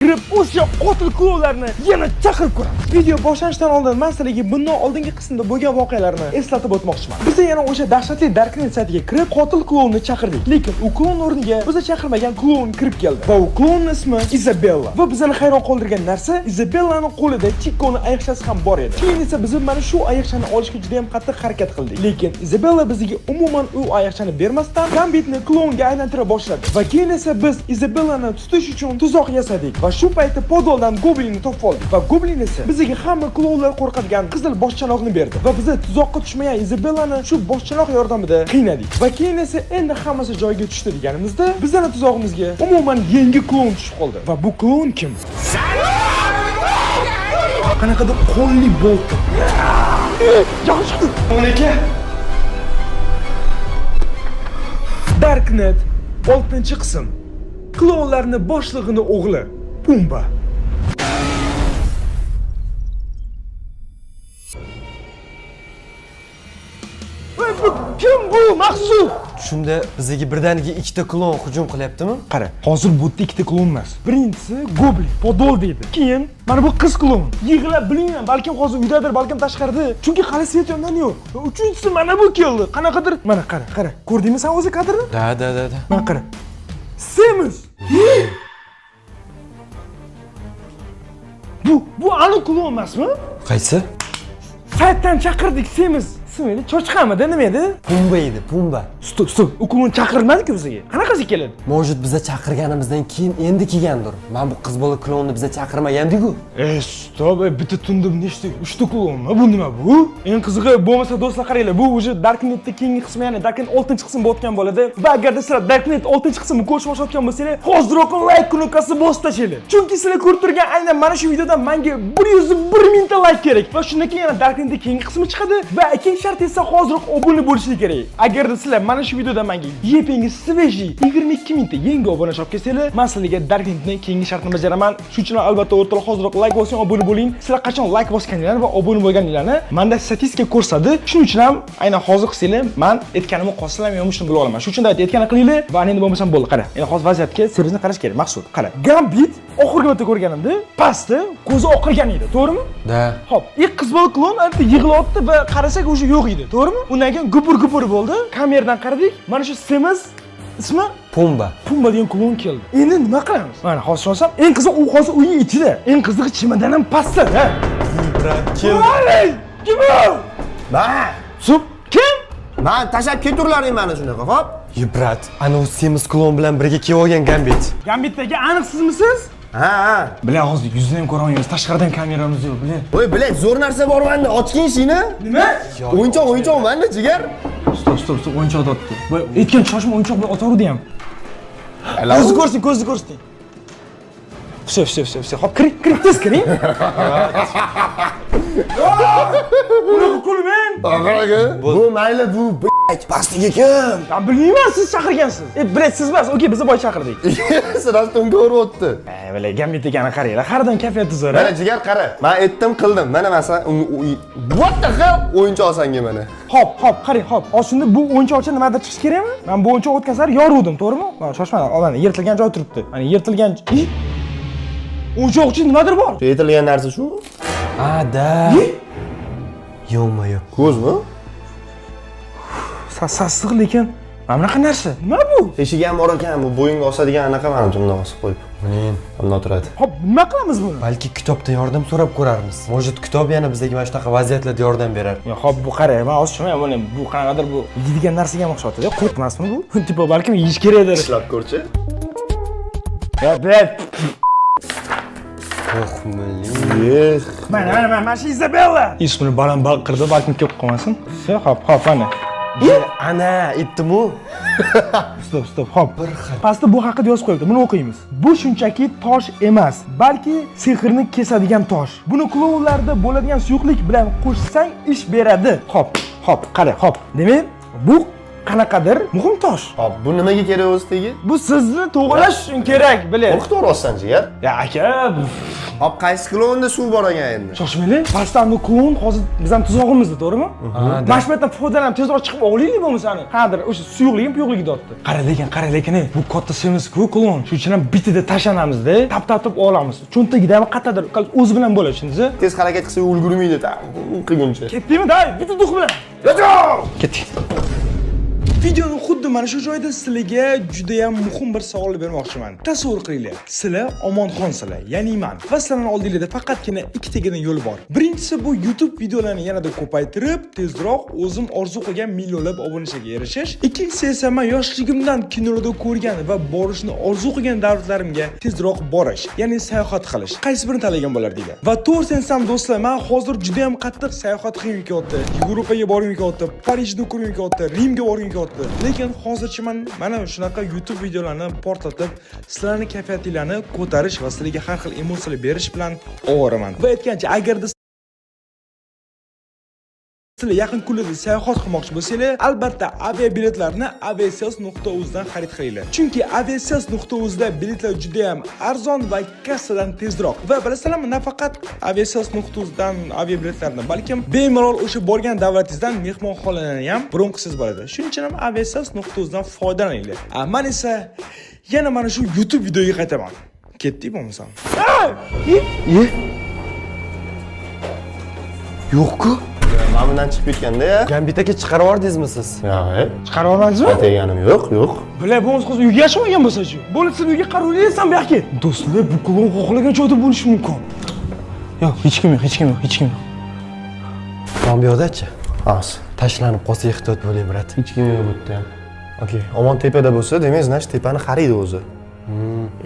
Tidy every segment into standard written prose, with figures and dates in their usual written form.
kirib o'sha qotil klonlarni yana chaqirib ko'ramiz. Video boshlanishidan oldin men sizlarga bundan oldingi qismda bo'lgan voqealarni eslatib o'tmoqchiman. Biz yana o'sha dahshatli Darknet saytiga kirib qotil klonni chaqirdik. Lekin u klon o'rniga biz chaqirmagan klon kirib keldi. Va u klonning ismi Isabella. Va bizani hayron qoldirgan narsa Isabellaning qo'lida Chico'ning ayiqchasi ham bor edi. Keyin esa biz mana shu ayiqchani olishga juda ham qattiq harakat qildik. Lekin Isabella bizga umuman u ayiqchani bermasdan Gambitni klonga aylantira boshladi. Va keyin esa biz Isabellani tutish uchun tuzoq yasadik. Va shu paytda podoldan Goblinni topib oldik. Va Goblin esa bizga hamma klonlar qo'rqadigan qizil boshchanoqni berdi. Va biz tuzoqqa tushmagan Isabellani shu boshchanoq yordamida qiynadik. Va keyin esa endi hammasi joyiga tushdi deganimizda bizning tuzog'imizga umuman yangi klon tushib qoldi. Va bu klon kim? Qanaqadir qo'lli bo'ldi. Yaxshi. Onaka. Darknet 6-qism. Klonlarning boshlig'ining o'g'li Pumba. Kim bu Maqsud? Shunda bizga birdaniga ikkita klon hujum qilyaptimi? Qara, hozir bu yerda ikkita klon emas. Birinchisi Goblin, Podol deydi. Keyin mana bu qiz klon. Yig'lab bilmayman, balkim hozir uydadir, balkim tashqarida. Chunki hali svet yondan yo'q. Uchinchisi mana bu keldi. Qanaqadir, mana qara. Ko'rdingmi sen o'zi kadrni? Da. Mana qara. Semiz. Bu aniq klon emasmi? Qaysi? Saytdan chaqirdik Semiz. Ismi cho'chqamidi, nima edi? Pumba edi, Pumba. Stop. U klon chaqirilmadi-ku bizga. Qanaqasi keladi? Mojid biza chaqirganimizdan keyin endi kelgandir. Men bu qiz bola klonni biza chaqirmagandik-ku. Stop, bitta tundim nechta? 3 ta klonmi? Bu nima bu? Eng qizig'i bo'lmasa do'stlar qaranglar, bu o'zi Darknetda keyingi qismi, ya'ni Darknet 6-qism bo'layotgan bo'ladi. Va agarda sizlar Darknet 6-qismni ko'rishni boshlayotgan bo'lsangiz, hoziroq like knopkasi bosib tashlaylik. Chunki sizlar ko'rib turgan aynan mana shu videodan menga 101 mingta like kerak. Va shundan keyin yana Darknetda keyingi qismi chiqadi va ikkinchi shart esa hoziroq obuna bo'lishingiz kerak. Agarda sizlar mana shu videoda menga YP'ngi sveji 22 mingta yangi obunachi olib kelsanglar, men sizlarga Darknetning keyingi shartini bajaraman. Shuning uchun albatta o'rtoqlar hoziroq like bosing, obuna bo'ling. Sizlar qachon like bosganinglarni va obuna bo'lganinglarni menda statistika ko'rsatdi. Shuning uchun ham aynan hozir qilsanglar, men aytganimni qolsalar men yo'mishni bila olaman. Shuning uchun aytganini qilinglar va endi bo'lmasam bo'ldi. Qara, endi hozir vaziyatga seriozni qarash kerak. Maqsud, qara. Gambit oxirgi marta ko'rganimda pastda ko'zi oqargan edi, to'g'rimi? Da. Xo'p, ilk qiz bola klon albatta yig'layapti va qarasak o'sha yo'q edi, to'g'rimi? Undan keyin gupur bo'ldi. Kameradan qaradik. Mana shu Semiz ismi Pumba degan klon keldi. Endi nima qilamiz? Mana hozir olsam, eng qizig'i u hozir uyi ichida. Eng qizig'i chimadan ham pastda, ha. Brat, kim? Kim bu? Men. Sup, kim? Men tashab keturlaring meni shunaqa, xo'p? Brat, ana u Semiz klon bilan birga kelib olgan Gambit. Gambitdagi aniq sizmisiz? Ha. Bilan hozir yuzni ham ko'ra olmaymiz. Tashqaridan kameramiz yo'q, bilan. Voy, bilak, zo'r narsa bor menda. Ochgin ishingni. Nima? O'yinchoq menda, jigar. Stop, o'yinchoq otdi. Voy, aytgan shoshma o'yinchoq bilan otaverdi ham. Ko'zni ko'rsin. Все. Hop, kiring, tez kiring. Bunaqa kulmen. Aqaraga. Bu mayli, bu pastiga kim? Men bilmayman, siz chaqirgansiz. Bilet siz emas, okey, biz boy chaqirdik. Sirasdan unga urib o'tdi. Mana Gambit degani qaranglar, haridan kayfiyati zo'r. Mana jigar qara. Men aytdim, qildim. Mana masalan, what the hell? O'yinchoq sanga mana. Hop, qarang, hop. Shunda bu o'yinchoqcha nimadir chiqish kerakmi? Men bu o'yinchoq o'tgan sari yoruvdim, to'g'rimi? Mana shoshmang, mana yirtilgan joy turibdi. Mana yirtilgan o'yinchoqchi nimadir bor. Aytilgan narsa shu? Ha, da. Yo'q. Ko'zmi? Sassiq lekin mana bunaqa narsa. Nima bu? Eshigi ham bor ekan, bu bo'yinga osadigan anaqa mana bundoq osib qo'yib. Men bundoq turadi. Hop, nima qilamiz buni? balki kitobda yordam so'rab ko'rarmiz. Mojid kitob yana bizga mana shunaqa vaziyatlarda yordam berar. Ya hop, bu qara, men hozir tushunmayman, bu qanaqadir bu yeydigan narsaga o'xshatadi. Qurt emasmi bu? Tipo balkim yeyish kerakdir. Ishlab ko'rchi. Ya, bet. Mana shu Isabella. Ismini baland qirdi, balkim kelib qolmasin. Hop, ana. Ana, aytdim-ku. Stop, hop. Pastda bu haqida yozib qo'yibdi. Buni o'qiymiz. Bu shunchaki tosh emas, balki sehrni kesadigan tosh. Buni klonlarda bo'ladigan suyuqlik bilan qo'shsang ish beradi. Hop, qara, hop. Demak, bu qanaqadir muhim tosh. Hop, bu nimaga kerak o'zi tegi? Bu sizni to'g'rilash uchun kerak, bilasiz. Qo'rqib o'rassan jigar. Ya aka, Hop, qaysi klonda suv bor ekan endi? Shoshmanglar. Pastdan bu klon hozir bizning tuzog'imizda, to'g'rimi? Mana shu yerdan foydalanib tezroq chiqib olaylik bo'lmasa ani. Hozir o'sha suyuqligim, puyuqligi deyapti. Qara lekin, bu katta semiz-ku klon. Shuning uchun ham bitida tashlanamizda, tap olamiz. Cho'ntagida ham qatadir o'zi bilan bo'ladi, tushundingizmi? Tez harakat qilsa ulgurmaydi, qilguncha. Ketdingmi, day? Bitta duq bilan. Ketdik. Videoni xuddi mana shu joyda sizlarga juda ham muhim bir savol bermoqchiman. Tasavvur qilinglar. Sizlar Omonxonsizlar, ya'ni men. Va sizlarning oldingizda faqatgina ikkitagina yo'l bor. Birinchisi bu YouTube videolarini yanada ko'paytirib, tezroq o'zim orzu qilgan millionlab obunachilarga erishish. Ikkinchisi esa men yoshligimdan kinolarda ko'rgan va borishni orzu qilgan davlatlarimga tezroq borish, ya'ni sayohat qilish. Qaysi birini tanlagan bo'lardinglar? Va to'g'risini aytsam do'stlar, men hozir juda ham qattiq sayohat qilgim kelyapti. Yevropaga borgim kelyapti, Parijda ko'rgim kelyapti, Rimga borgim kelyapti. Lekin hozircha men mana shunaqa YouTube videolarini portlatib, sizlarning kayfiyatingizni ko'tarish va sizlarga har xil emotsiyalar berish bilan ovoraman. Va aytgancha, agarda sizlar yaqin kunlarda sayohat qilmoqchi bo'lsanglar, albatta aviabiletlarni aviasales.uz dan xarid qilinglar. Chunki aviasales.uz da biletlar juda ham arzon va kassadan tezroq. Va bilasizlarmi, nafaqat aviasales.uz dan aviabiletlarni, balkim bemalol o'sha borgan davlatingizdan mehmonxonalarni ham bron qilsangiz bo'ladi. Shuning uchun ham aviasales.uz dan foydalaninglar. Men esa yana mana shu YouTube videoga qaytaman. Ketdik bo'lmasam. Yo'q-ku. Men bundan chiqib ketganda-ya. Gambit aka chiqarib yubordingizmi siz? Yo'q. Chiqarib olmadingizmi? Aytganim yo'q. Bular bo'lmasa hozir uyga yashamagan bo'lsa-chi? Bo'lsa uyga qarovlaysan bu yoqqa. Do'stlar, bu klon xohlagan joyda bo'lishi mumkin. Yo'q, hech kim yo'q. Mana bu yoqda-chi? As. Tashlanib qolsa ehtiyot bo'ling, brat. Hech kim yo'q bu yerda. Okey. Omon tepada bo'lsa, demak, znash tepani qariydi o'zi.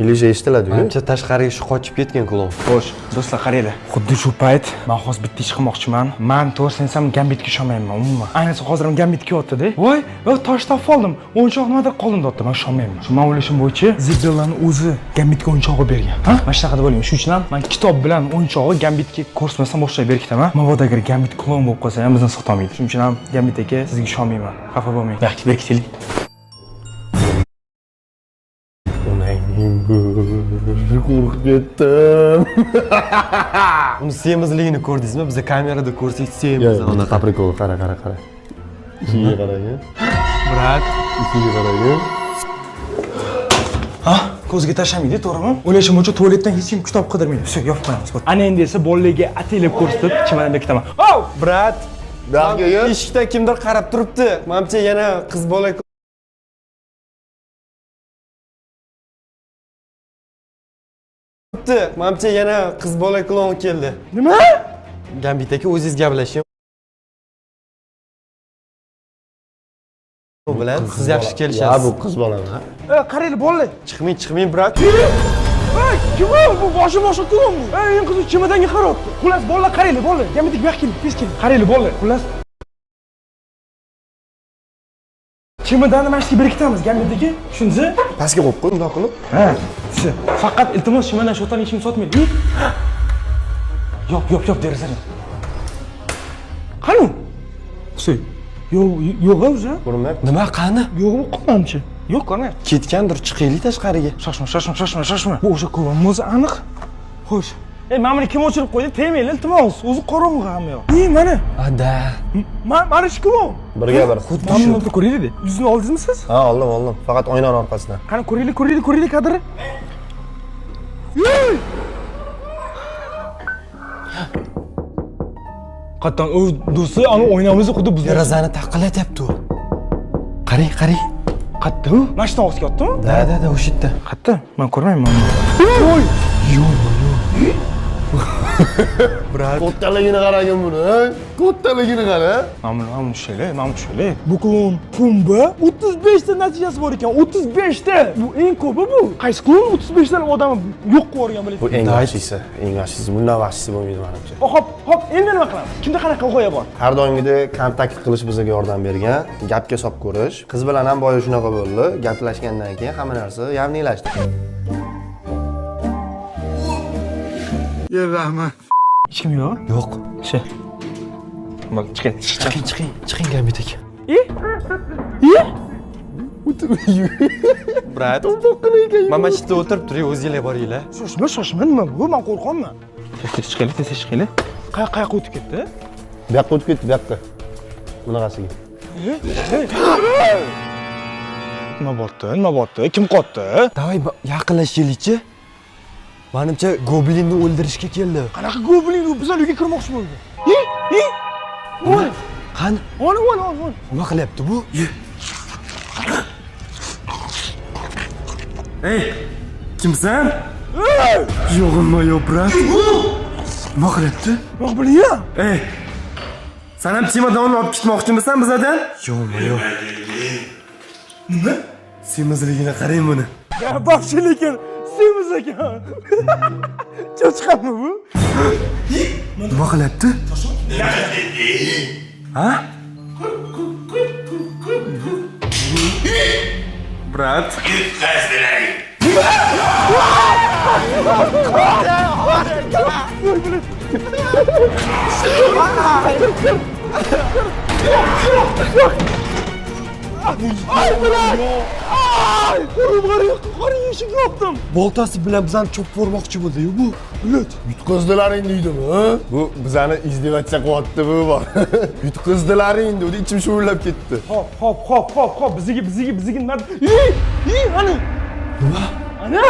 Ilish eshitiladi-ku. Menimcha tashqariga shu qochib ketgan klon. Xo'sh, do'stlar, qaranglar. Xuddi shu payt men hozir bitta ish qilmoqchiman. Men to'g'risini aytsam, Gambitga ishonmayman umuman. Ayniqsa hozir ham Gambit kelyapti-da. Voy, tosh topib oldim. O'yinchoq nimadir qoldim deyapti. Men ishonmayman. Shu men o'ylashim bo'yicha Zibellani o'zi Gambitga o'yinchoq bergan. Ha? Mana shunaqada bo'ling. Shuning uchun ham men kitob bilan o'yinchog'i Gambitga ko'rsatmasam boshlab berkitaman. Mavoda agar Gambit klon bo'lib qolsa ham bizni sotolmaydi. Shuning uchun ham Gambit aka sizga ishonmayman. Xafa bo'lmang. Vaqt berkitaylik. Qo'rqib ketdim. Uni semizligini ko'rdingizmi? Biz kamerada ko'rsak semiz. Unaqa prikol, qara. Ishiga qarang. Brat, ishiga qarang. Ha? Ko'zga tashlamaydi, to'g'rimi? O'ylashim bo'yicha tualetdan hech kim kitob qidirmaydi. Все, yopib qo'yamiz. Ana endi esa bolalarga ataylab ko'rsatib, chimadan bekitaman. Oh, brat. Dahgaga Eshikdan kimdir qarab turibdi. Menimcha yana qiz bola Menimcha yana qiz bola klon keldi. Nima? Gambit aka o'zingiz gaplashing. U bilan siz yaxshi kelishasiz. Ya bu qiz bolami? Qaranglar, bolalar. Chiqmang, brat. Kim bu? Boshim klon bu. Eng qizi chimadanga qarayapti. Xullas, bolalar, qaranglar, bolalar. Gambitga vaqt keldi, tez keling. Qaranglar, bolalar. Xullas. Chimadani mashqga berkitamiz Gambitga. Tushundingizmi? Pastga qo'yib qo'y, bundoq qilib. Ha, faqat iltimos chimadan shotan hech kim sotmaydi. Yop derazani. Qani? Qo'y. Yo'q o'zi. Ko'rinmayapti. Nima qani? Yo'q, qo'ymanchi. Yo'q, qani? Ketgandir, chiqaylik tashqariga. Shoshma. Bu o'sha klon o'zi aniq. Xo'sh. Mana buni kim o'chirib qo'ydi? Tegmanglar, iltimos. O'zi qorong'i hamma yoq. Mana. Ada. Mana shu klon. Birga bir. Xuddi shuni ko'ringlar. Yuzni oldingizmi siz? Ha, oldim. Faqat oynani orqasidan. Qani ko'ringlar kadrni. Yo'y! Qattan o'z do'sti, ana o'ynamizni xuddi buzdi. Derazani taqillatyapti u. Qarang. Qatta u? Mashina ostiga yotdimi? Da, o'sha yerda. Qatta? Men ko'rmayman. Yo'y! Brat. Kattaligini qaragin buni. Kattaligini qara. Mana shu. Bu klon Pumba 35 ta natijasi bor ekan. 35 ta. Bu eng ko'pi bu. Qaysi klon 35 ta odam yo'q qilib yuborgan Bu bilasizmi? eng yaxshisi. Bundan yaxshisi bo'lmaydi menimcha. Hop, endi nima qilamiz? Kimda qanaqa g'oya bor? Har doimgidek kontakt qilish bizga yordam bergan, gapga solib ko'rish. Qiz bilan ham boya shunaqa bo'ldi. Gaplashgandan keyin hamma narsa yavnilashdi. Rahmat. Hech kim yo'q? Yo'q. Shu. Chiqing. Chiqing, Gambit aka. Brat. Mana shu yerda o'tirib turing, o'zinglar boringlar. Shoshma, nima bu? Men qo'rqaman. Tez chiqaylik. Qayoqqa o'tib ketdi? Bu yoqqa o'tib ketdi, bu yoqqa. Bunaqasiga. Nima bo'pti? Kim qotdi? Davay yaqinlashaylik-chi. Menimcha goblinni o'ldirishga keldi. Qanaqa goblin u bizlar uyga kirmoqchi bo'ldi? Voy! Qani? Ol. Nima qilyapti bu? Ey, kimsan? Yo'g'immi, yo'q, brat. Nima qilyapti? Yo'q bilyapman. Ey, sen ham chemodonni olib ketmoqchimisan bizdan? Yo'q. Nima? Semizligini qarang buni. Ya baxshi lekin semiz ekan. Cho'chqami bu? Nima qilyapti? Ha? Brat. Qori yeshik yopdim. Boltasi bilan bizani chopib yubormoqchi bo'ldi-yu bu. Bilet. Yutqizdilaring deydimi, ha? Bu bizani izdivatsiya qilyapti bu bor. Yutqizdilaring dedi, ichim shuvullab ketdi. Hop. Biziga nima? Ana. Nima? Ana!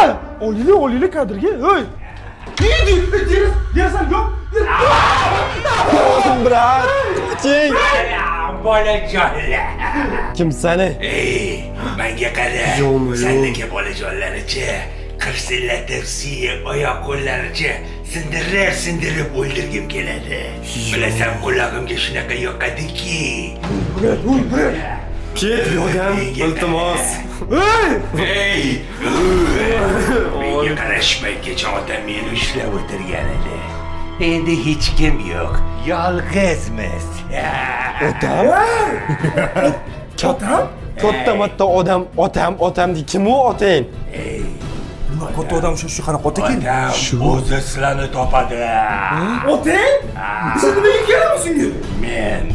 Oliyli kadrga. Ey! Derasan yo'q. Brat. Ching. Bolajonlar. Kimsan ey? Menga qara. Sendagi bolajonlarni-chi, qirsillatib, siyib, oyoq qo'llarini-chi sindirib o'ldirgim keladi. Bilasan, qulog'imga shunaqa yoqadiki. Bilet. Ket, yordam, iltimos. Ey! Menga qarashmay-kecha otam meni ushlab o'tirgan edi. Endi hech kim yo'q. Yolg'izmiz. Katta otam deydi. Kim u otang? Katta odam shu qanaqa ota ekan? Otam o'zi sizlarni topadi. Otang? Siz nimaga keldingiz? Men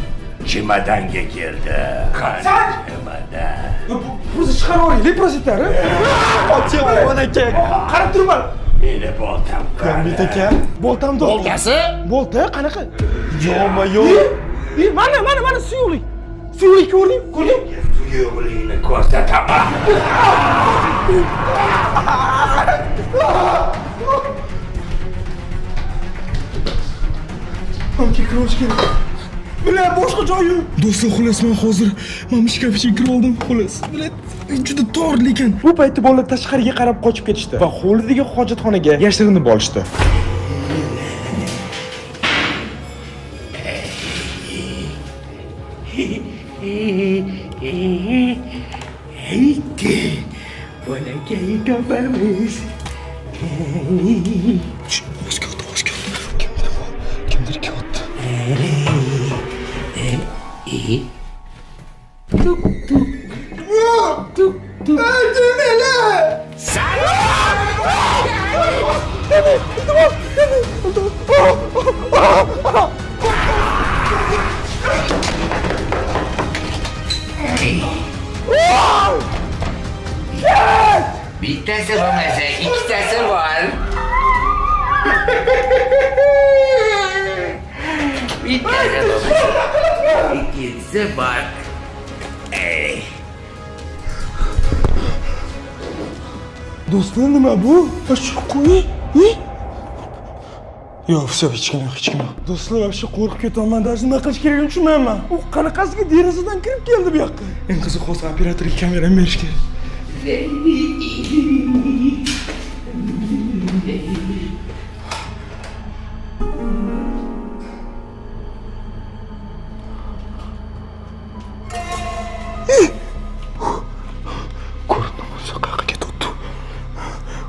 chemadanga keldim. Chemodan. Bizni chiqarib yuboring, prosetari. Oching aka. Qarab turman. Meni boltam qani? Aka. Boltam Boltasi? Bolta qanaqa? Yo'q. Mana suyuqlik. Suyuqlik ko'rding? Suyuqlikni ko'rsataman. Amki kirash kerak. Bular boshqa joy yo'q. Do'stlar, xolos men hozir mana shkafga kirib oldim, xolos. Bular juda tor lekin. Bu paytda bolalar tashqariga qarab qochib ketishdi va hovlidagi hojatxonaga yashirinib olishdi. Haydi, bolakayı topamiz. Oz keldi. Kimdir keldi? Tuk. Bittasi bo'lmasa, ikkitasi bor. Bittasi bo'lmasa, ikkitasi bor. Do'stlar, nima bu? Shu qo'y. Yo'q, hech kim yo'q. Do'stlar, shu qo'rqib ketaman. Даже nima qilish kerakligini tushunmayman. U qanaqasiga derazadan kirib keldi bu yoqqa. Eng qiziq hozir operatorga kamerani berish kerak.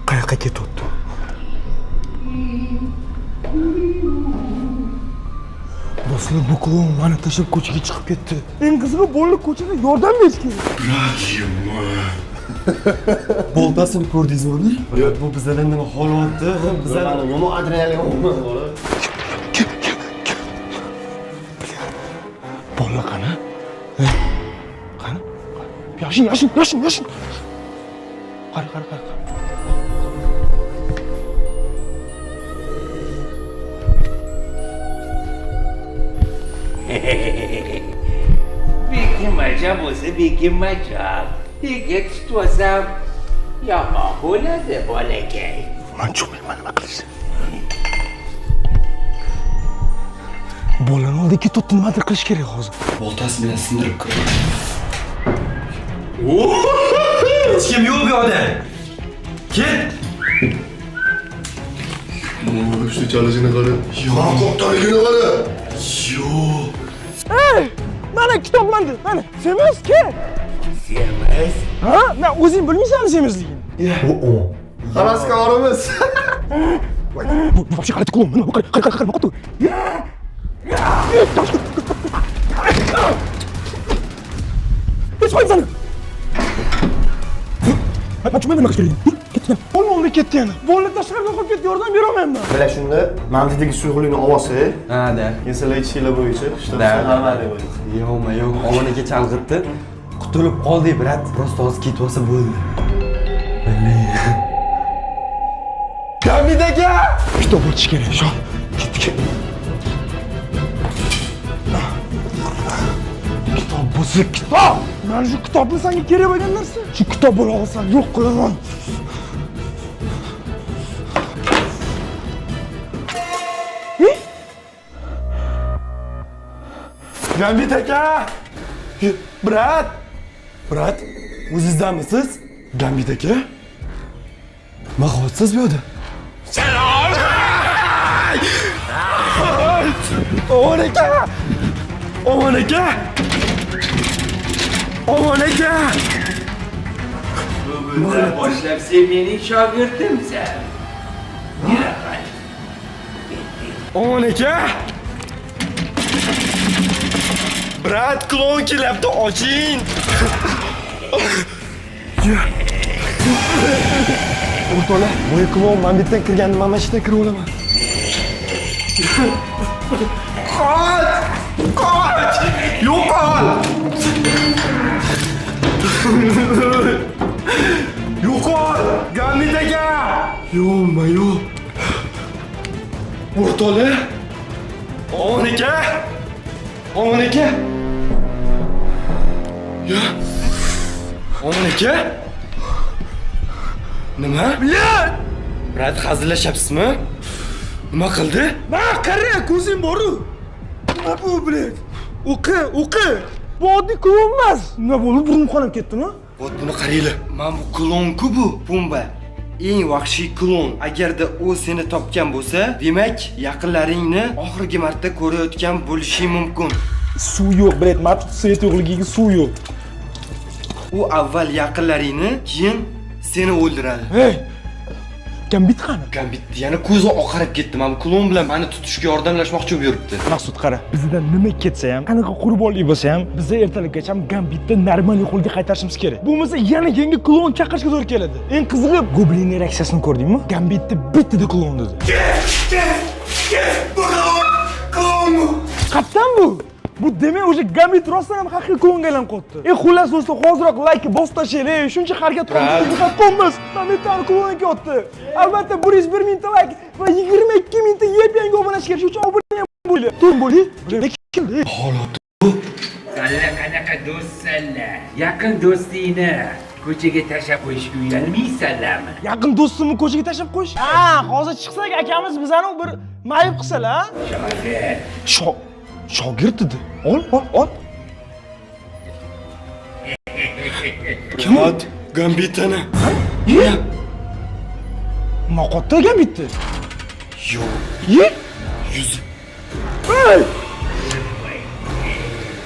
Qayoqqa ketyapti? Do'stlar, bu klon meni tashlab ko'chaga chiqib ketdi. Eng qizig'i, bolalar ko'chada yordam berish kerak. Boltasini ko'rdingizmi? Yo'q, bu bizlardan nima holatda? Bizlarni yomon adrenalin oldi. Bolalar qani? Qani? Yashin. Qara. Bekinmacha bo'lsa bekinmacha. Nega tutmasam yomon bo'ladi bolakay. Men tushunmayman nima qilishni. Bolani oldiga ketdi, nimadir qilish kerak hozir. Boltasi bilan sindirib kiraman. Hech kim yo'q bu yoqda. Ket. Shu chalishini qara. Yo'q, qo'ptaligini qara. Yo'q. Ey! Mana kitoblandi. Mana semizki. Semiz? Ha? Men o'zing bilmaysanmi semizligini? Xaloskorimiz. Bu вообще qaraydi klon. Mana bu qara boqdi. Hech qo'ysan. Men tushunmayman nima qilishni. Ketgan. Olmoldi ketdi yana. Bola tashqariga qo'yib ketdi, yordam bera olmayman. Mana shunda mantidagi suyuqlikni olsa, Ha, da. yesalar ichishlar bo'yicha Da. normaliy bo'ladi. Yo'q, omanaga chalg'itdi. Qutulib qoldik, brat. Prosta hozir ketib olsa bo'ldi. Gamid aka! Kitob o'tish kerak, sho. Ketdik. Kitob bo'lsa kitob. Mana shu kitobni senga kerak bo'lgan narsa. Shu kitob bo'la olsam yo'q qilaman. Gamid aka! Brat, o'zingizdamisiz? Gamid aka? Mahvotsiz bu yoqda. Omon aka! Bugundan boshlab sen mening shogirdimsan. Yuraman. Omon aka! Brat, klon kelyapti, oching! O'rtoqlar, bu klon men bitdan kirgandim, men mashinaga kirib olaman. Qoch! Yo'qol! Gamid aka! Yo'q. O'rtoqlar! Omon aka! Omon aka! Nima? Brat, hazillashyapsizmi? Nima qildi? Ma, qara, ko'zing bor-ku. Nima bu, blet? O'qi. Bu oddiy klon emas. Nima bo'ldi? Burnim qonib ketdimi? Vot buni qaranglar. Mana bu klon-ku bu, Pumba. Eng vahshiy klon. Agarda u seni topgan bo'lsa, demak, yaqinlaringni oxirgi marta ko'rayotgan bo'lishi mumkin. Suv yo'q, blet. Matib svet yo'qligiga suv yo'q. U avval yaqinlaringni, keyin seni o'ldiradi. Hey! Gambit qani? Gambit yana ko'zi oqarib ketdi. Mana bu klon bilan meni tutishga yordamlashmoqchi bo'lib yuribdi. Maqsud qara, bizdan nima ketsa ham, qanaqa qurbonlik bo'lsa ham, biz ertalabgacha ham Gambitni normal holga qaytarishimiz kerak. Bo'lmasa yana yangi klon chaqirishga to'g'ri keladi. Eng qizig'i, Goblinning reaksiyasini ko'rdingmi? Gambitni bittida klon dedi. Klon! Qattan bu? Bu demak o'sha Gambit rostdan ham haqiqiy klonga aylanib qoldi. Xullas do'stlar, hoziroq like bosib tashlang. Shuncha harakat qilamiz. Gambitdan klonga o'tdi. Albatta 101 mingta like va 22 mingta yangi obunachi kerak. Shuning uchun obuna ham bo'ling. To'g'ri bo'ling. Keldi. Qanaqa do'stsanlar? Yaqin do'stingni ko'chaga tashlab qo'yishga uyalmaysanlarmi? Yaqin do'stimni ko'chaga tashlab qo'yish? Ha, hozir chiqsak akamiz bizani bir mayib qilsalar. Shogird dedi. Ol. Kim ot? Gambitani. Nima qotdi Gambitni? Yo'q. Yuzi. Hey!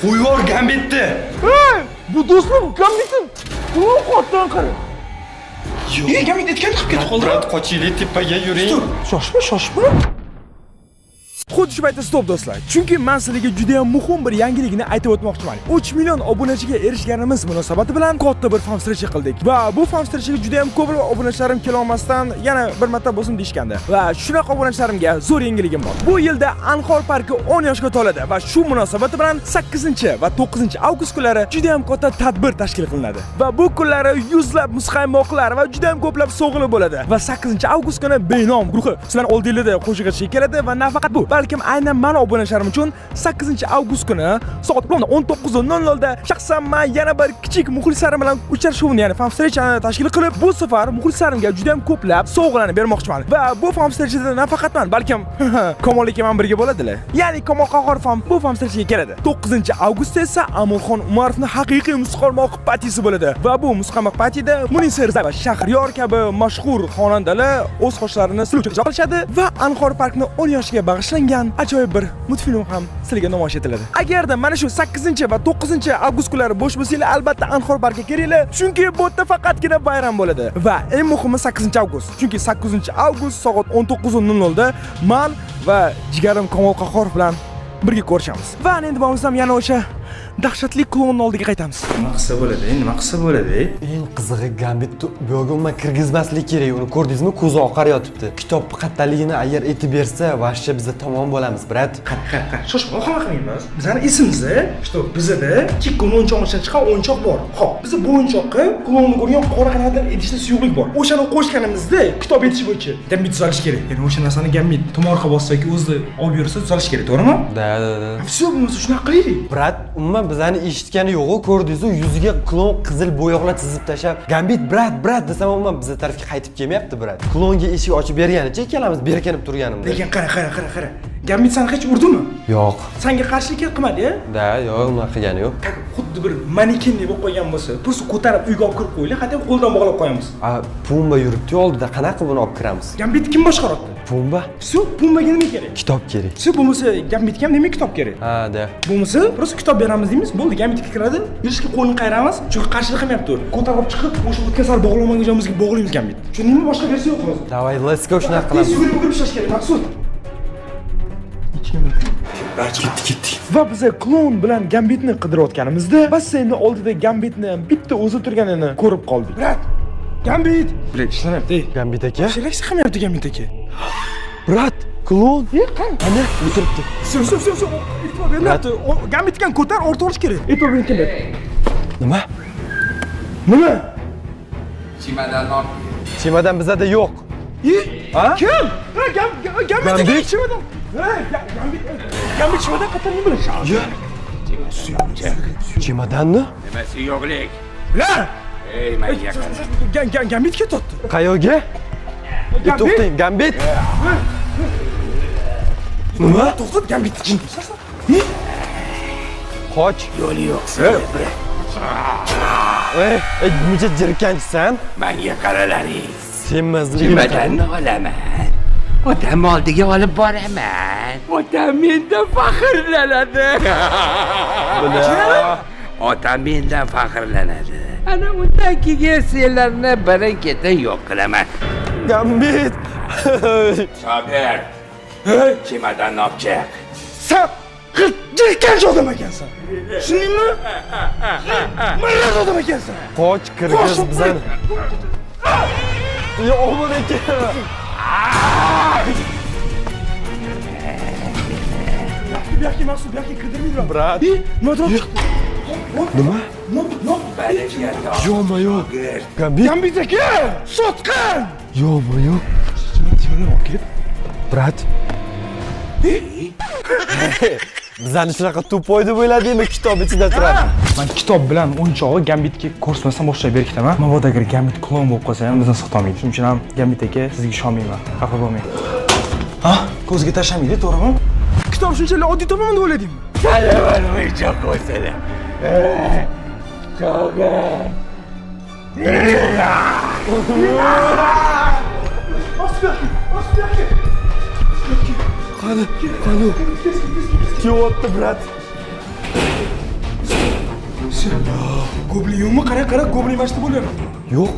Qo'yvor Gambitni. Hey! Bu do'stim Gambitni. Klon qotdan qara. Yo'q. Gambit etgan chiqib ketib qoldi. Brat, qochinglar, tepaga yuring. Shoshma. Xuddi shu paytda stop do'stlar. Chunki men sizlarga juda ham muhim bir yangilikni aytib o'tmoqchiman. 3 million obunachiga erishganimiz munosabati bilan katta bir fan встреча qildik. Va bu fan встречаga juda ham ko'p obunachilarim kela olmasdan yana bir marta bo'lsin deyshgandi. Va shunaqa obunachilarimga zo'r yangiligim bor. Bu yilda Anhor parki 10 yoshga to'ladi va shu munosabati bilan 8 va 9 avgust kunlari juda ham katta tadbir tashkil qilinadi. Va bu kunlari yuzlab muzqaymoqlar va juda ham ko'plab sovg'alar bo'ladi. Va 8 avgust kuni Benom guruhi sizlarning oldingizda qo'shiq aytishga keladi va nafaqat bu, balkim aynan meni obunachalarim uchun 8 avgust kuni soat 19:00 da shaxsan men yana bir kichik muxlislarim bilan uchrashuvni, ya'ni fan встречani tashkil qilib, bu safar muxlislarimga juda ham ko'plab sovg'alarni bermoqchiman. Va bu fan встречada nafaqat men, balkim Komol aka bilan birga bo'ladilar. Ya'ni Komol Qahhor fan bu fan встречаga keladi. 9 avgustda esa Amurxon Umarovning haqiqiy musiqalmoq partiyasi bo'ladi. Va bu musiqalmoq partiyada Munisa Rizay va Shahriyor kabi mashhur xonandalar o'z xoshlarini sizlar uchun ijro qilishadi va Anhor parkni 10 yoshga bag'ishlangan ajoyib bir multfilm ham sizlarga namoyish etiladi. Agarda mana shu 8 va 9 avgust kunlari bo'sh bo'lsanglar, albatta Anhor parkga kelinglar, chunki bu yerda faqatgina bayram bo'ladi. Va eng muhimi 8 avgust. Chunki 8 avgust soat 19:00 da men va jigarim Komol Qahhor bilan birga ko'rishamiz. Va endi bo'lmasam yana o'sha dahshatli klonning oldiga qaytamiz. Nima qilsa bo'ladi? Nima qilsa bo'ladi? Eng qizig'i Gambitni bu yerga umuman kirgizmaslik kerak. Uni ko'rdingizmi? Ko'zi oqar yotibdi. Kitob qattaligini agar aytib bersa, vashcha biz tamom bo'lamiz, brat. Qara. Shoshma, xoma qilmaymiz. Bizning esimizda, что bizda ikki kun o'yinchoqdan chiqqan o'yinchoq bor. Xo'p, biz bu o'yinchoqqa klonni ko'rgan qora qanotdan idishda suyuqlik bor. O'shani qo'shganimizda kitob etish bo'yicha Gambit tuzalish kerak. Ya'ni o'sha narsani Gambit tomorqa bossak o'zi olib yursa tuzalish kerak, to'g'rimi? Da. Всё, bo'lmasa shunaqa qilaylik. Brat, umuman bizani eshitgani yo'q-ku, ko'rdingiz-ku, yuziga klon qizil bo'yoqlar chizib tashlab, Gambit brat desam umuman biz tarafga qaytib kelmayapti, brat. Klonga eshik ochib berganicha ikkalamiz berkinib turganimda. Lekin qara. Gambit seni hech urdimi? Yo'q. Senga qarshilik qilmadi-ya? Da, yo'q, unaqa qilgani yo'q. Xuddi bir manekendek bo'lib qolgan bo'lsa, pus ko'tarib uyga olib kirib qo'yinglar, hatto qo'ldan bog'lab qo'yamiz. Pumba yuribdi oldida, qanaqa buni olib kiramiz? Gambit kim boshqaryapti? Pumba? Всё, Pumbaga nima kerak? Kitob kerak. Всё, bo'lmasa Gambitga ham nima kitob kerak? Ha, da. Bo'lmasa, просто kitob beramiz deymiz, bo'ldi, Gambitga kiradi, yurishga qo'lni qayramiz, chunki qarshilik qilmayapti. Ko'tarib chiqib, o'sha o'tkir sar bog'lamagan joyimizga bog'laymiz Gambit. Tushundingmi? Boshqa versiya yo'q hozir. Davay, let's go, shunaqa qilamiz. Yugurib ishlash kerak, maqsud. Ketdik. Va biz klon bilan Gambitni qidirayotganimizda basseynni oldida Gambitni bitta o'zi turganini ko'rib qoldik. Brat, Gambit! Brat, ishlamayapti. Gambit aka? Shelaks qilmayapti Gambit aka. Brat, klon. Ana, o'tiribdi. Всё. E'tibor beryapti. Gambitgan ko'tar, o'rta olish kerak. E'tibor bering kerak. Nima? Chimadan bizada yo'q. Ha? Kim? Gambit chimadan. Gambit chimadan qatarni bilish. Chimadanni? Nimasi yo'qlik? Bilar. Ey, men yaqin. Gambit ketdi. Qayoqga? To'xtang, Gambit. Nima? To'xtat, Gambit. Qoch. Yo'li yo'qsa, Necha jirkanchisan? menga qaralaring. Sen mazli. Chimadanni olaman. Otam oldiga olib boraman. Otam mendan faxrlanadi. Otam mendan faxrlanadi. Ana undan keyin senlarni birin-ketin yo'q qilaman. Gambit. Sabir. Chimadanni olib chiq. Sen jirkanch odam ekansan. Tushundingmi? Maylar odam ekansan. Qoch, kirgiz bizani. Yo, omon aka. Buyoqqa maqsud, buyoqqa kirdirmaydi. Brat. Nima chiqdi? Nima? Yo'ma-yo. Gambit. Gambit aka! Sotqin! Yo'ma-yo. Chimadan olib kelib. Brat. Bizani shunaqa tupoy deb o'yladingmi, kitob ichida turadi. Men kitob bilan o'yinchog'i Gambitga ko'rsatmasam boshlab berkitaman. Mabodo agar Gambit klon bo'lib qolsa ham bizni sotolmaydi. Shuning uchun ham Gambit aka sizga ishonmayman. Xafa bo'lmang. Ha? Ko'zga tashlamaydi, to'g'rimi? Kitob shunchalik oddiy topaman deb o'yladingmi? Salaman o'yinchoq qo'ysana. Qani. Kiyapti, brat. Goblin yo'qmi? Qara, goblin mashti bo'lyapti. Yo'q.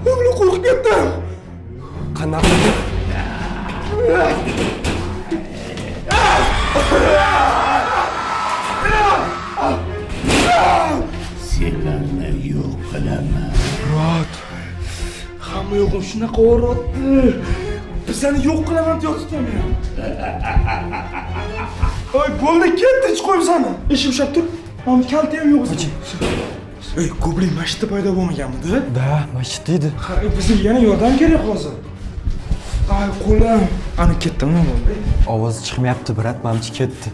Goblin qo'rqib ketdim. Qanaqa? Hamma yo'qim shunaqa o'rotdi. Bizani yo'q qilaman deb yotibman. Oy, bo'ldi, ketdi, ish qo'y bizani. Eshik ushlab tur. Mana kalti ham yo'q. Ey, ko'plik masjidda paydo bo'lmaganmidi? Da, masjid edi. Qarang, bizga yana yordam kerak hozir. Ay, qo'lim. Ana ketdimi bo'ldi? Ovozi chiqmayapti, brat, mamchi ketdi.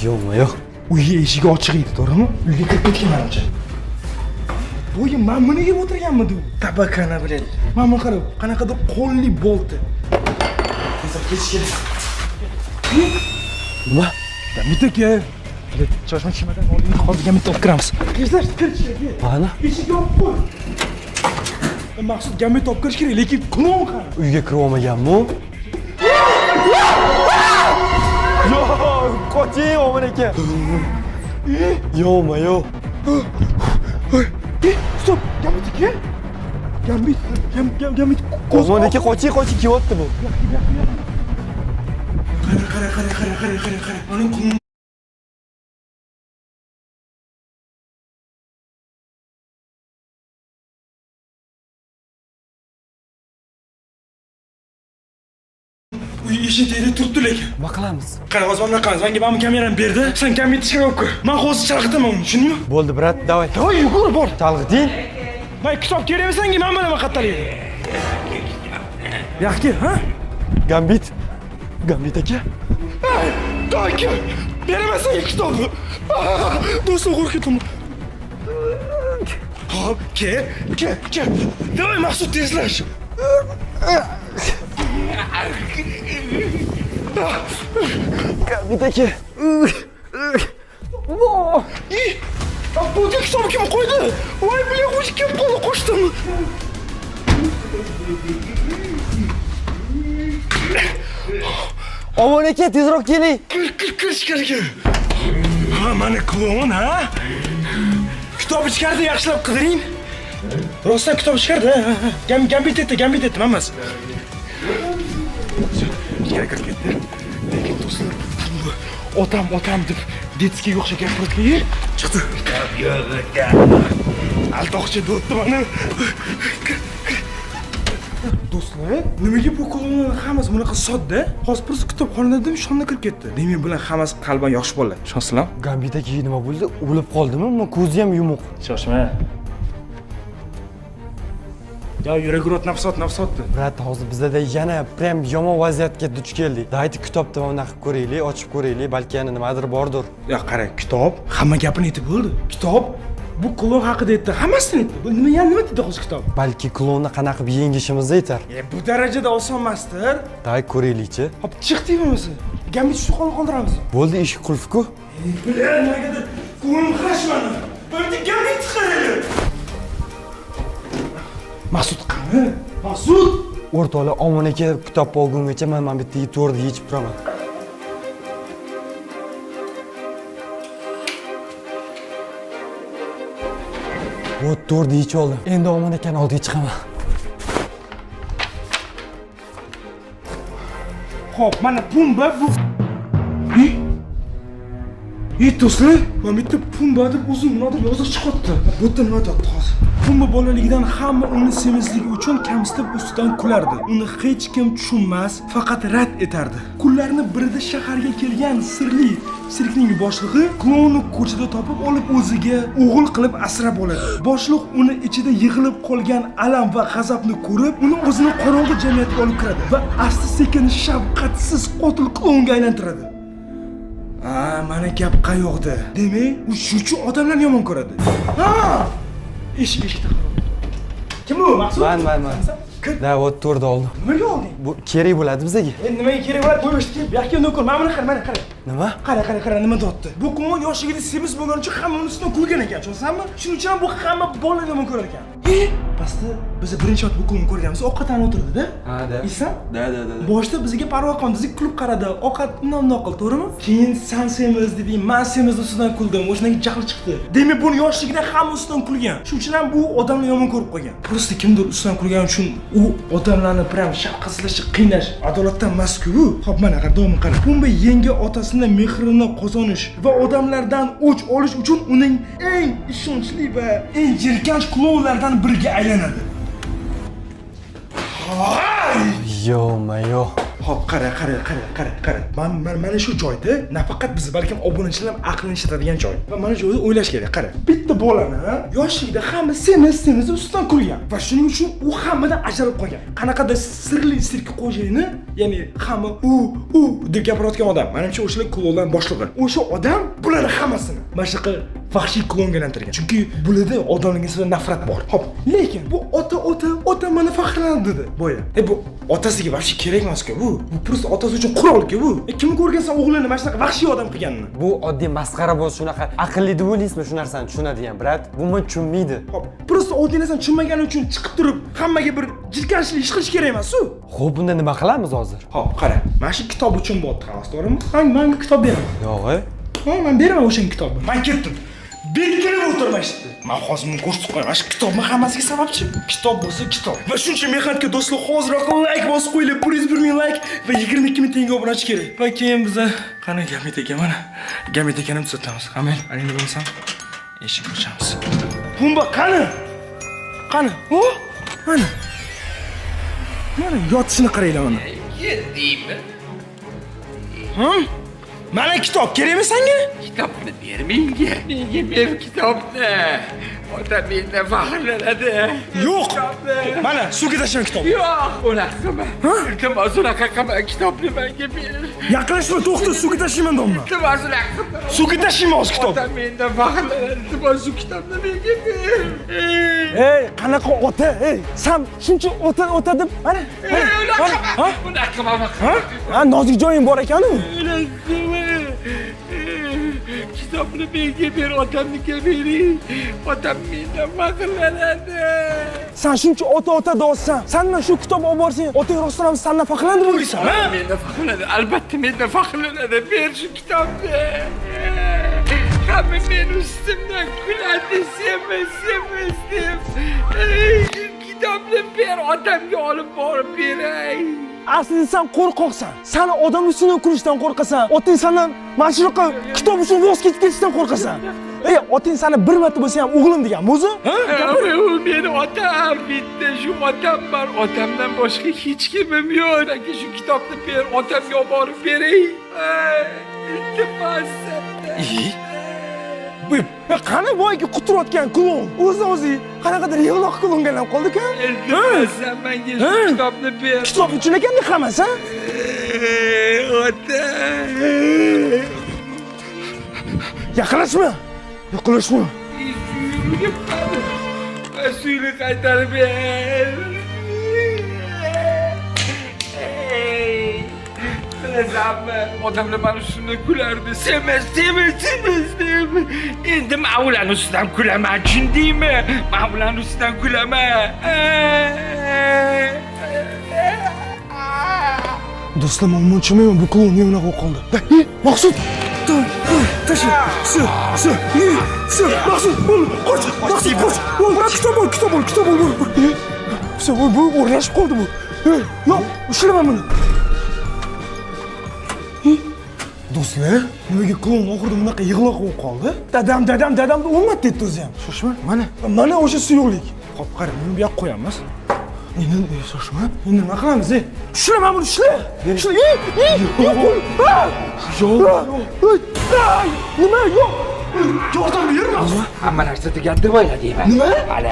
Yo'qmi, yo'q. Uyga eshigi ochiq edi, to'g'rimi? Uyga kirib ketgan menimcha. Bo'yi men buni yeb o'tirganmidi? Tabakana bilan. Mana qarab, qanaqadir qo'lli bolti. Tezroq ketish kerak. Nima? Bitta kel. Choshma chimadan oldin hozirga bitta olib kiramiz. Tezroq kirish kerak. Mana? Eshik yopib qo'y. Maqsud gamit olib kirish kerak, lekin klon qani? Uyga kirib olmaganmi? Yo, qoching, oman aka. Yo'qmi, yo'q. Stop, gamit kel. Gamit. Oman aka, qoching, kelyapti bu. Qara. Uning klon. Uy eshik tagida turibdi lekin. Nima qilamiz? Qara, hozir nima qilamiz? Menga mana kamerani berdi. Sen kamera ishga olib ko'r. Men hozir chalg'itaman uni, tushundingmi? Bo'ldi, brat, davay. Davay, yugur, bor. Chalg'iting. Men kitob kerakmi senga? Men bilan qattalaydi. Yo'q, kel, ha? Gambit aka. Davay, kel. Beraman senga kitobni. Do'stlar, qo'rqaman. Hop, kel. Davay, Maqsud, tezlash. Gambit aka. Bu kitobni kim qo'ydi? Voy, bilan qo'shib kim qo'ydi, qo'shdim. Oman aka, tezroq keling. Kirish kerak. Ha, mana klon, ha? Kitob ichkarida yaxshilab qidiring. Rostdan kitob ichkarida. Gambit etdi, hammasi. Ichkariga kirib ketdi. Lekin do'stlar, otam deb detskiga o'xshab gapirdi. Chiqdi. Altoqcha do'tdi mana. Do'stlar, nimaga bu klonlarning hammasi bunaqa sodda? Hozir biz kitobxonada shonda kirib ketdi. Demak, bular hammasi qalban yosh bola. Ishonsizlar? Gambit aka nima bo'ldi? O'lib qoldimi? Ko'zi ham yumuq. Shoshma. Ya yurak urot nafsotdi. Brat, hozir bizda yana prям yomon vaziyatga duch keldik. Daydi kitobni mana qilib ko'raylik, ochib ko'raylik, balki yana nimadir bordir. Ya qara, kitob hamma gapini aytib bo'ldi. Kitob bu klon haqida aytdi, hammasini aytdi. Bu nima deydi hozir kitob? Balki klonni qanaqa qilib yengishimizni aytar. Bu darajada oson emasdir. Day ko'raylikchi. Hop, chiq deymamiz. Gambit shu qoldiramiz. Bo'ldi, eshik qulf-ku. Bilar nimagadir ko'nglim xashmani. Bo'ldi, gambit chiqaradi. Maqsud qani? Maqsud! O'rtoqlar, Omon aka kitobni olgungacha men mana bitta to'rni yechib turaman. Bu to'rni yechib oldim. Endi Omon akani oldiga chiqaman. Xo'p, mana pumba bu. Do'stlar, men bitta pumba deb uzun nodir yoziq chiqibdi. Bu yerda nima deyapti hozir? Pumba bolaligidan hamma uni semizligi uchun kamsitib ustidan kulardi. Uni hech kim tushunmas, faqat rad etardi. Kunlarning birida shaharga kelgan sirli sirkning boshlig'i klonni ko'chada topib olib o'ziga o'g'il qilib asrab oladi. Boshliq uni ichida yig'ilib qolgan alam va g'azabni ko'rib, uni o'zini qorong'u jamiyatga olib kiradi va asta-sekin shafqatsiz qotil klonga aylantiradi. Mana gap qayoqda? Demak, u shuchi odamlarni yomon ko'radi. Eshikda. Kim u? Maqsud? Man. Da, ot to'rni oldim. Nimaga olding? Bu kerak bo'ladi bizga. Endi nimaga kerak bo'ladi? Qo'yishdi. Bu yoqqa nokir. Mana qara. Nima? Qara, nima deyapti? Bu klon yoshligida semiz bo'lgani uchun hamma uni ustidan kulgan ekan, tushunsanmi? Shuning uchun bu hamma bolalar yomon ko'rar ekan. Pastda biz birinchi ot bu klonni ko'rganmiz, ovqatdan o'tirdi-da. Da. Esan? Da. Boshda bizga parvo qilmadi, bizga kulib qaradi. Ovqat undan qildi, to'g'rimi? Keyin san semiz deding, men semiz ustidan kuldim. O'shandan jahl chiqdi. Demak, buni yoshligida hamma ustidan kulgan. Shuning uchun ham bu odamni yomon ko'rib qo'ygan. Просто kimdir ustidan kulgani uchun u odamlarni prям shafqatsizlash, qiynash adolatdan emas-ku. Xo'p, mana qara, davom qara. Pumba yengi otasini mehrini qozonish va odamlardan o'ch olish uchun uning eng ishonchli va eng jirkanch klonlardan biriga aylanadi. Yo-mayo. Hop, qara. Mana shu joyda nafaqat biz, balkim obunachilar ham aqlini ishlatadigan joy. Va mana shu joyda o'ylash kerak. Qara, bitta bolani yoshligida hamma semiz ustidan kulgan va shuning uchun u hammadan ajralib qolgan. Qanaqadir sirli sirk xo'jayini, ya'ni hamma u deb gapirayotgan odam. Menimcha o'shalar klonlar boshlig'i. O'sha odam bularni hammasini mana shunaqa vahshiy klonga aylantirgan. Chunki bularda odamlarga nisbatan nafrat bor. Hop, lekin bu ota mana faxrlanadi dedi boya. Bu otasiga vahshiy kerak emas-ku bu. Bu просто otasi uchun qurol-ku bu. Kimni ko'rgansan o'g'lini mana shunaqa vahshiy odam qilganini. Bu oddiy masxara bo'lsa shunaqa aqlli deb o'ylaysizmi shu narsani tushunadigan, brat? Bu men tushunmaydi. Hop, просто oddiy narsani tushunmagani uchun chiqib turib hammaga bir jirkanchlik ish qilish kerak emas-ku. Xo'p, bunda nima qilamiz hozir? Hop, qara. Mana shu kitob uchun bo'pti, xalos, to'g'rimi? Menga kitob bering. Yo'q, Ha, men beraman o'sha kitobni. Men ketdim. Belgilab o'tirmashdi. Men hozir buni ko'rsatib qo'yaman. Shu kitobning hammasiga sababchi. Kitob bo'lsa kitob. Va shuncha mehnatga do'stlar hoziroq like bosib qo'yinglar. 101 ming like va 22 ming tanga obunachi kerak. Va keyin biz qani Gamit aka mana. Gamit akani tuzatamiz. Amel, aning bo'lsam eshik ochamiz. Pumba qani? Qani? O? Mana. Mana yotishini qaranglar mana. Keldingmi? Mana kitob kerakmi senga? Kitobni ber menga. Menga ber kitobni. Ota mendan faxrlanadi. Yo'q. Mana suvga tashlagan kitob. Yo'q, unaqa qilma. Iltimos unaqa qilma, kitobni menga ber. Yaqinlashma, to'xta, suvga tashlayman domla. Iltimos unaqa qilma. Suvga tashlayman hozir kitob. Ota mendan faxrlanadi. Iltimos shu kitobni menga ber. Ey, qanaqa ota? Ey, sen shuncha ota deb mana. Unaqa qilma. Ha, nozik joying bor ekan-ku. Kitobni menga ber, otamnikiga bering. Otam mendan faxrlanadi. Sen shuncha ota deyapsan. Sendan shu kitob olib borsang, otang rostdan ham sendan faxrlanadi deysan, ha? Mendan faxrlanadi. Albatta mendan faxrlanadi. Ber shu kitobni. Hamma men ustimdan kuladi, sevmas deb. Kitobni ber, otamga olib borib beray. Aslida sen qo'rqoqsan. Sen odam ustidan kulishdan qo'rqasan. Otang sendan mana shunaqa kitob uchun voz kechib ketishdan qo'rqasan. Ey, otang seni bir marta bo'lsa ham o'g'lim degan o'zi? Ha? U meni otam, bitta shu otam bor. Otamdan boshqa hech kimim yo'q. Aka shu kitobni ber, otamga olib borib beray. Iltimos. Qani boyga quturayotgan klon? O'zi qanaqadir yig'loq klonga aylanib qoldi-ku? Iltimos, menga shu kitobni ber. Kitob uchun ekan hammasi, ha? Ota. Yaqinlashma. Suyuni qaytarib ber. Bilasanmi, odamlar mana shunday kulardi. Sevmas deb. Endi men ularning ustidan kulaman, tushundingmi? Men ularning ustidan kulaman. Do'stlar, men tushunmayman, bu klon nima bo'lib qoldi? Maqsud! Tashla! Sir! Maqsud! Qoch! Kitob ol! Bu o'rnashib qoldi bu. Yo'q, ushlama buni. Do'stlar, nimaga klon oxirida bunaqa yig'loq bo'lib qoldi? Dadam o'lmadi dedi o'zi ham. Shoshma, mana o'sha suyuqlik. Xo'p, qara, buni bu yoqqa qo'yamiz. Endi shoshma. Endi nima qilamiz? Ushlama buni, ushla. Nima? Yo'q. Yordam berma. Hamma narsa tugadi bo'la deyman. Nima? Hali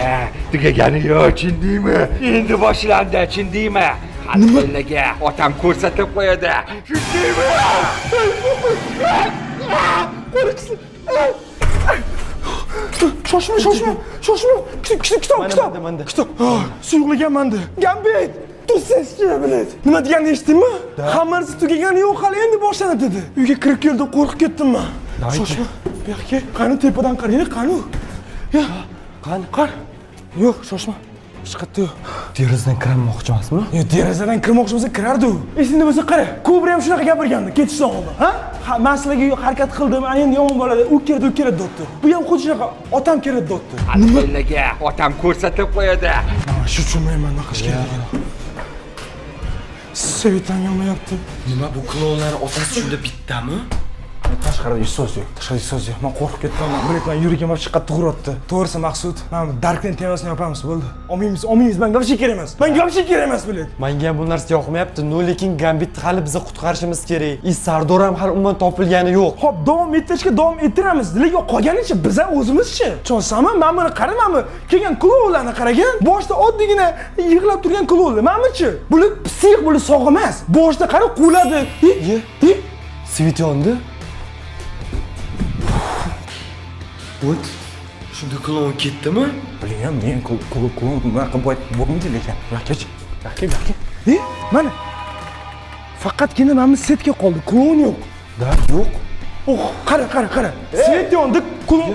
tugagani yo'q, tushundingmi? Endi boshlandi, tushundingmi? Nimaga otam ko'rsatib qo'yadi. Tushundingmi? Shoshma. Kitob. Suyuqlagan menda. Gambit. Nima deganini eshitdingmi? Hamma narsa tugagani yo'q, hali endi boshlanadi dedi. Uyga kirib keldim, qo'rqib ketdim men. Shoshma. Bu yoqqa qani tepadan qaraylik, qani? Ya, qani? Yo'q, shoshma. Hech qayerda yo'q. Derazadan kirmoqchi emasmi? Yo'q, derazadan kirmoqchi bo'lsa kirardi u. Esingda bo'lsa qara, Kubra ham shunaqa gapirgandi ketishdan oldin, ha? Men sizlarga harakat qildim, ana endi yomon bo'ladi. U keldi, debdi. Bu ham xuddi shunaqa, otam keladi, debdi. Nimaga otam ko'rsatib qo'yadi. Shu tushunmayman, nima qilish kerakligini. Sevitam yonmayapti. Nima bu klonlar otasi shunda bittami? Tashqarida so'z yo'q. Tashqarida so'z yo'q. Men qo'rqib ketdim. Biletman yuragim vobshe qattiq uribdi. To'g'risi Maqsud, mana bu Darknet temasini yopamiz bo'ldi. Olmaymiz, menga vobshe kerak emas. Menga vobshe kerak emas bilet. Menga ham bu narsa yoqmayapti. No, lekin Gambit hali bizni qutqarishimiz kerak. Sardor ham hali umuman topilgani yo'q. Xo'p, davom ettirishga davom ettiramiz. Lekin qolganicha biz o'zimizchi. Tushunsanmi? Men buni qaramanmi? Kelgan klublarni qaragan. Boshda oddiygina yig'lab turgan klublar. Menmichi? Bular psix, bular sog' emas. Boshda qara quladi. Svit yondi. What? Shunda klon ketdimi? Bilmayman, men klon bunaqa bo'lmaydi lekin. Yo'q. Mana. Faqatgina mana setga qoldi. Klon yo'q. Da, yo'q. Oh, qara. Svet yondi, klon.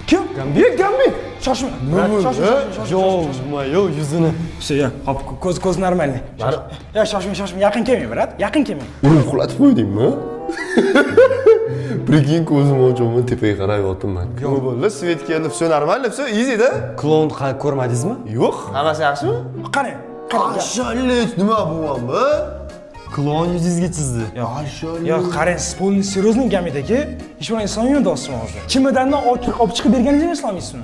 Kim? Gambit. Shoshma. Yo'q, yuzini. Şey, hop, ko'z normalniy. Ya, shoshma, yaqin kelmang, brat. Yaqin kelmang. Urib qulatib qo'ydingmi? Prikin ko'zimni ochaman, tepaga qarab yotibman. Nima bo'ldi? Svet keldi, все нормально, все easy-da. Klon ko'rmadingizmi? Yo'q, hammasi yaxshimi? Qarang. Mashallah, nima bo'lyapti? Klon yuzingizga chizdi. Yo'q, qarang, siz polni серьезный Gambit aka. Hech bir inson yondosmi hozir? Chimidandan olib chiqib berganingizni eslamaysizmi?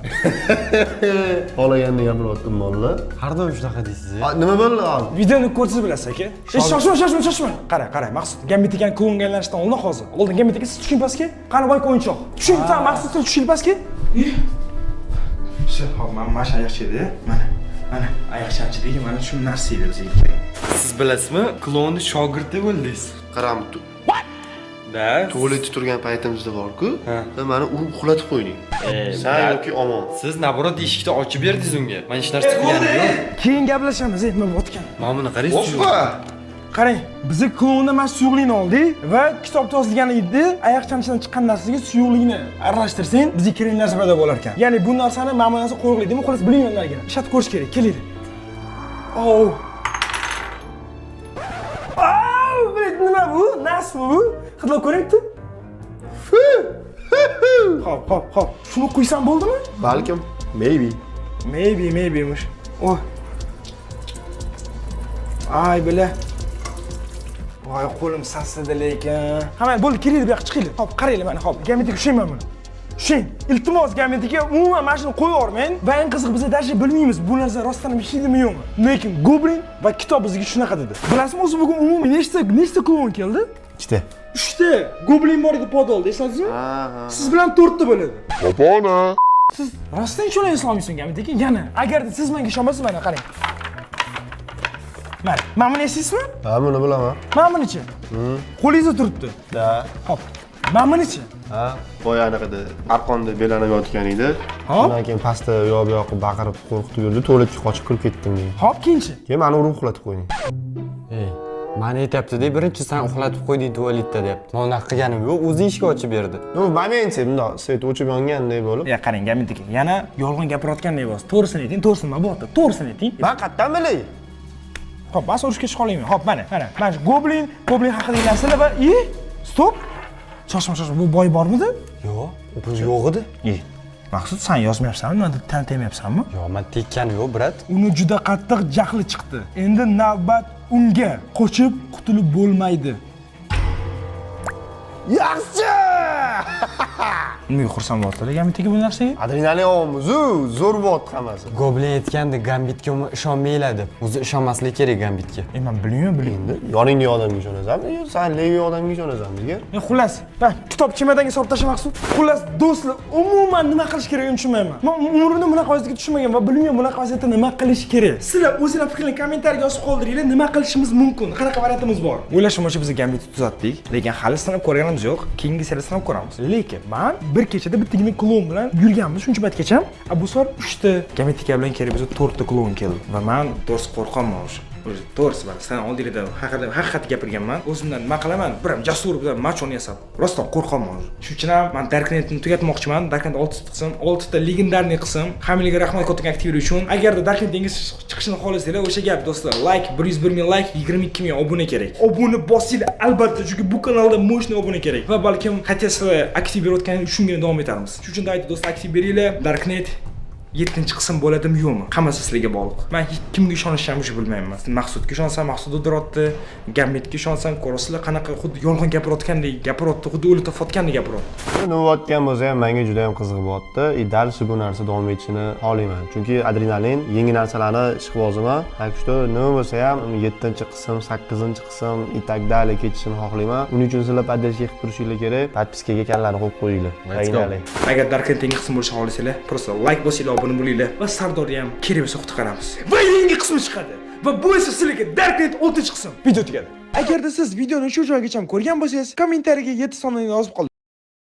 Xohlaganini gapiryaptim molla. Har doim shunaqa deysiz. Nima bo'ldi hozir? Videoni ko'rsangiz bilasiz aka. Shoshma. Qara, Maqsud Gambit akani klonga aylanishdan oldin hozir. Oldin Gambit aka siz tushing pastga. Qani boy o'yinchoq. Tushing, Maqsud siz tushing pastga. Hop, mana shu oyoqchida, mana oyoqchamchidagi mana shu narsa edi bizga kerak. Siz bilasizmi, klonni shogirdi bo'ldingiz. Qaram. Da. Tualetda turgan paytimizda bor-ku, meni urib uxlatib qo'yding. Sen yoki omon. Siz naborot eshikni ochib berdingiz unga. Men hech narsa qilganim yo'q. Keyin gaplashamiz, nima bo'tgan. Mana buni qaraysiz. Qarang, biz klonda mana suyuqlikni oldik va kitob yozilgan edi. Oyoqchamchidan chiqqan narsaga suyuqlikni aralashtirsang, bizga kerak narsa paydo bo'lar ekan. Ya'ni bu narsani mana bu narsa qo'riqlaydimi? Xolos bilmaymanlarga. Ishlab ko'rish kerak. Kelinglar. Nima bu? Nasmi bu? Hidlab ko'ringchi. Hop. Shuni qo'ysam bo'ldimi? Balkim, maybe. Maybe mush. Oh. Ay bila. Voy, qo'lim sassidi lekin. Hamma bo'ldi, keling bu yoqqa chiqinglar. Hop, qaranglar mana, hop. Gambitga tushayman buni. Tushing. Iltimos Gambitga umuman mana shuni qo'yib yubormang. Va eng qiziq biz даже bilmaymiz bu narsa rostdan ishlaydimi yo'qmi. Lekin Goblin va kitob bizga shunaqa dedi. Bilasizmi, o'zi bugun umumiy nechta klon keldi? 2ta. 3ta. Goblin bor edi podolda, eslasizmi? Siz bilan 4ta bo'ladi. Yopona. Siz rostdan ishonay islomisan Gambitga? Yana, agarda siz menga ishonmasangiz mana qarang. Mana buni esingizmi? Ha, buni bilaman. Mana bunichi? Qo'lingizda turibdi. Da. Hop. Mana bunichi? Ha, boyanaqada arqonda belanib yotgan edi. Shundan keyin pastda yo'q yoqib baqirib qo'rqitib yurdi, tualetga qochib kirib ketdim men. Hop, keyinchi? Keyin meni urib uxlatib qo'yding. Mani aytayapti-da, birinchi sen uxlatib qo'yding tualetda deyapti. Men unaqa qilganim yo'q, o'zi eshik ochib berdi. Yo'q, momentda bundoq svet o'chib yonganday bo'lib. Ya qarang, Gambit aka, yana yolg'on gapirayotganday bo'lsa, to'g'risini ayting, to'g'risini nima bo'pti? To'g'risini ayting. Men qayerdan bilay? Hop, bas urushga chiqa olmayman. Hop, mana shu Goblin haqidagi narsalar va stop. Shoshma, bu boy bormidi? Yo'q, bu yo'q edi. Maqsud, sen yozmayapsanmi? Meni tanitmayapsanmi? Yo'q, men tekkani yo'q, brat. Uni juda qattiq jahli chiqdi. Endi navbat unga. Qochib qutulib bo'lmaydi. Yaxshi! Nega xursand bo'ldinglar Gambitga bu narsaga? Adrenalin ovomizu, zo'r bo'lyapti hammasi. Goblin aytgandi, Gambitga ishonmanglar deb. O'zi ishonmaslik kerak Gambitga. Men bilmayman. Endi yoningdagi odamga ishonasanmi yo sen legi odamga ishonasanmi degan? Xullas, kitob chemodanga solib tashlab Maqsud. Xullas, do'stlar, umuman nima qilish kerakligini tushunmayman. Men umrimda bunaqa vaziyatga tushmagan va bilmayman bunaqa vaziyatda nima qilish kerak. Sizlar o'zingizlar fikringizni kommentariyaga yozib qoldiringlar, nima qilishimiz mumkin, qanaqa variantimiz bor. O'ylashimcha biz Gambitni tuzatdik, lekin hali sinab ko'rganimiz yo'q. Keyingi seriyada sinab ko'ramiz. Lekin men bir kechada bittagina klon bilan yurganmiz shuncha paytgacha. Bu safar 3 ta Gambit aka bilan kerak bizga 4 ta klon keldi va men to'g'risi qo'rqaman o'sha. To'g'risi bor, sen oldingda haqiqatni gapirganman. O'zimdan nima qilaman? Biram jasur bilan machoni yasab. Rostdan qo'rqaman. Shuning uchun ham men Darknetni tugatmoqchiman. Darknet 6 ta qism, 6 ta legendarniy qism. Hammaga rahmat katta aktivlar uchun. Agarda Darknet dengiz chiqishini xohlasanglar, o'sha gap do'stlar, like 101 ming like, 22 ming obuna kerak. Obuna bosinglar albatta, chunki bu kanalda mo'shni obuna kerak. Va balkim xatasizlar aktiv berayotgan shungina davom etamiz. Shuning uchun da aytdim do'stlar, aktiv beringlar. Darknet 7-qism bo'ladimi yo'qmi? Hammasi sizlarga bog'liq. Men hech kimga ishonishni ham bilmayman. Maqsudga ishonsam, Maqsud o'dirotdi, Gambitga ishonsam, ko'rasizlar qanaqa xuddi yolg'on gapirayotgandek gapiryapti, xuddi o'lib topayotgandek gapiryapti. Nima bo'layotgan bo'lsa ham menga juda ham qiziq bo'lyapti. Dal shu narsa davom etishini xohlayman. Chunki adrenalin, yangi narsalarni ishqiboziman. Так что nima bo'lsa ham 7-qism, 8-qism и так далее ketishini xohlayman. Uning uchun sizlar поддержка qilib turishinglar kerak. Podpiskaga kallarni qo'yib qo'yinglar. Qiynalay. Agar Darknet yangi qism bo'lishini xohlasanglar, просто like bosinglar, obuna bo'linglar va Sardorni ham kerak bo'lsa qutqaramiz. Va yangi qismi chiqadi. Va bu esa sizlarga Darknet 6-qism video tugadi. Agarda siz videoni shu joygacha ko'rgan bo'lsangiz, kommentariyaga 7 sonini yozib qoling.